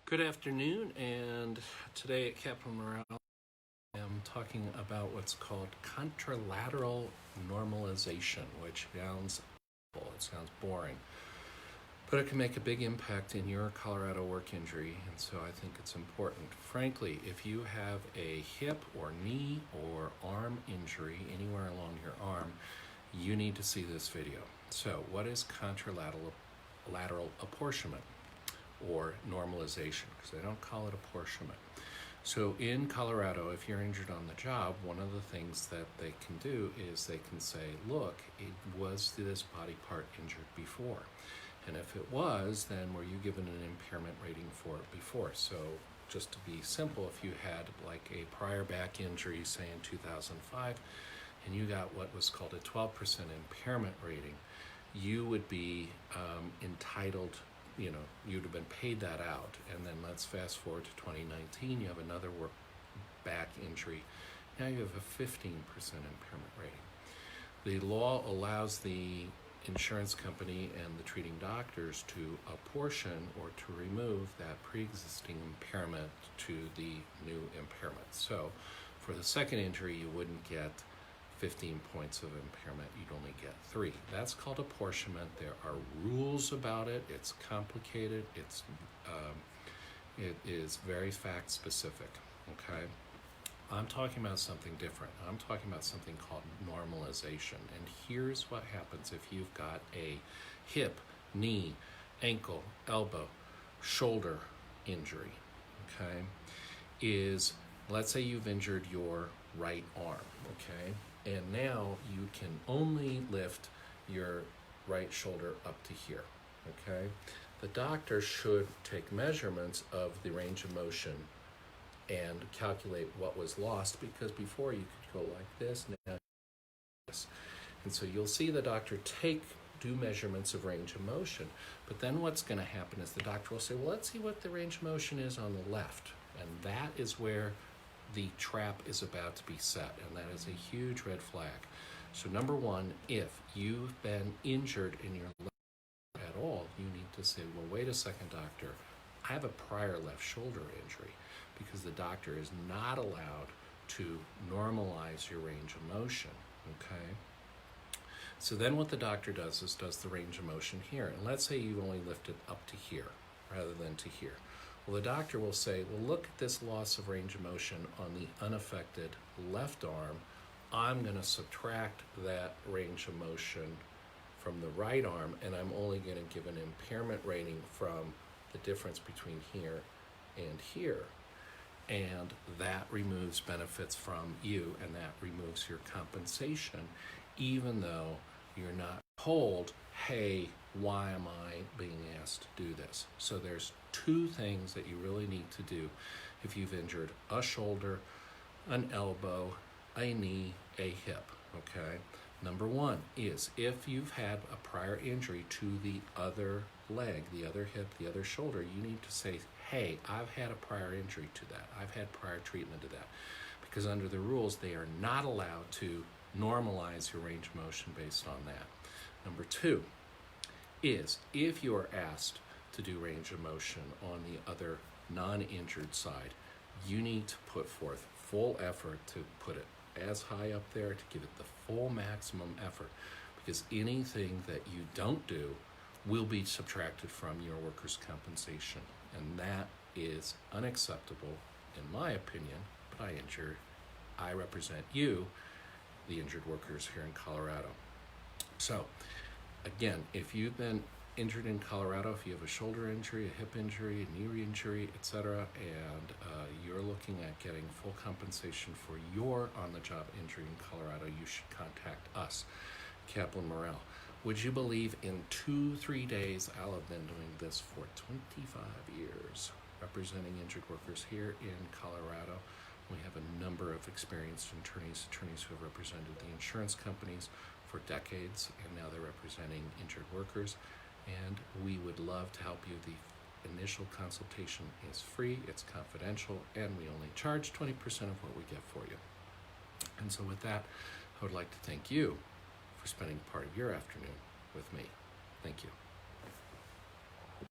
Good afternoon, and today at Kaplan Morrell, I'm talking about what's called contralateral normalization, which sounds boring, but it can make a big impact in your Colorado work injury, and so I think it's important. Frankly, if you have a hip or knee or arm injury anywhere along your arm, you need to see this video. So what is contralateral apportionment or normalization? Because they don't call it apportionment. So in Colorado, if you're injured on the job, one of the things that they can do is they can say, look, was this body part injured before? And if it was, then were you given an impairment rating for it before? So just to be simple, if you had like a prior back injury, say in 2005, and you got what was called a 12% impairment rating, you would be entitled, you'd have been paid that out. And then let's fast forward to 2019, you have another work back injury. Now you have a 15% impairment rating. The law allows the insurance company and the treating doctors to apportion or to remove that pre-existing impairment to the new impairment. So for the second injury, you wouldn't get 15 points of impairment, you'd only get 3. That's called apportionment. There are rules about it. It's complicated. It is very fact specific, okay? I'm talking about something different. I'm talking about something called normalization. And here's what happens if you've got a hip, knee, ankle, elbow, shoulder injury, okay? Let's say you've injured your right arm, okay? And now you can only lift your right shoulder up to here, okay? The doctor should take measurements of the range of motion and calculate what was lost, because before you could go like this, now this. And so you'll see the doctor do measurements of range of motion, but then what's going to happen is the doctor will say, well, let's see what the range of motion is on the left. And that is where the trap is about to be set, and that is a huge red flag. So number one, if you've been injured in your left at all, you need to say, well, wait a second, doctor, I have a prior left shoulder injury, because the doctor is not allowed to normalize your range of motion, okay? So then what the doctor does is does the range of motion here. And let's say you've only lifted up to here rather than to here. Well, the doctor will say, well, look at this loss of range of motion on the unaffected left arm. I'm going to subtract that range of motion from the right arm, and I'm only going to give an impairment rating from the difference between here and here. And that removes benefits from you, and that removes your compensation, even though you're not told, hey, why am I being asked to do this? So there's 2 things that you really need to do if you've injured a shoulder, an elbow, a knee, a hip, okay? Number 1 is if you've had a prior injury to the other leg, the other hip, the other shoulder, you need to say, hey, I've had a prior injury to that. I've had prior treatment to that. Because under the rules, they are not allowed to normalize your range of motion based on that. Number 2 is if you are asked to do range of motion on the other non-injured side, you need to put forth full effort to put it as high up there, to give it the full maximum effort, because anything that you don't do will be subtracted from your workers' compensation, and that is unacceptable in my opinion. But I represent you, the injured workers here in Colorado. So again, if you've been injured in Colorado, if you have a shoulder injury, a hip injury, a knee injury, etc., and you're looking at getting full compensation for your on-the-job injury in Colorado, you should contact us, Kaplan Morrell. Would you believe in 2-3 days, I'll have been doing this for 25 years, representing injured workers here in Colorado. We have a number of experienced attorneys who have represented the insurance companies for decades, and now they're representing injured workers. And we would love to help you. The initial consultation is free, it's confidential, and we only charge 20% of what we get for you. And so with that, I would like to thank you for spending part of your afternoon with me. Thank you.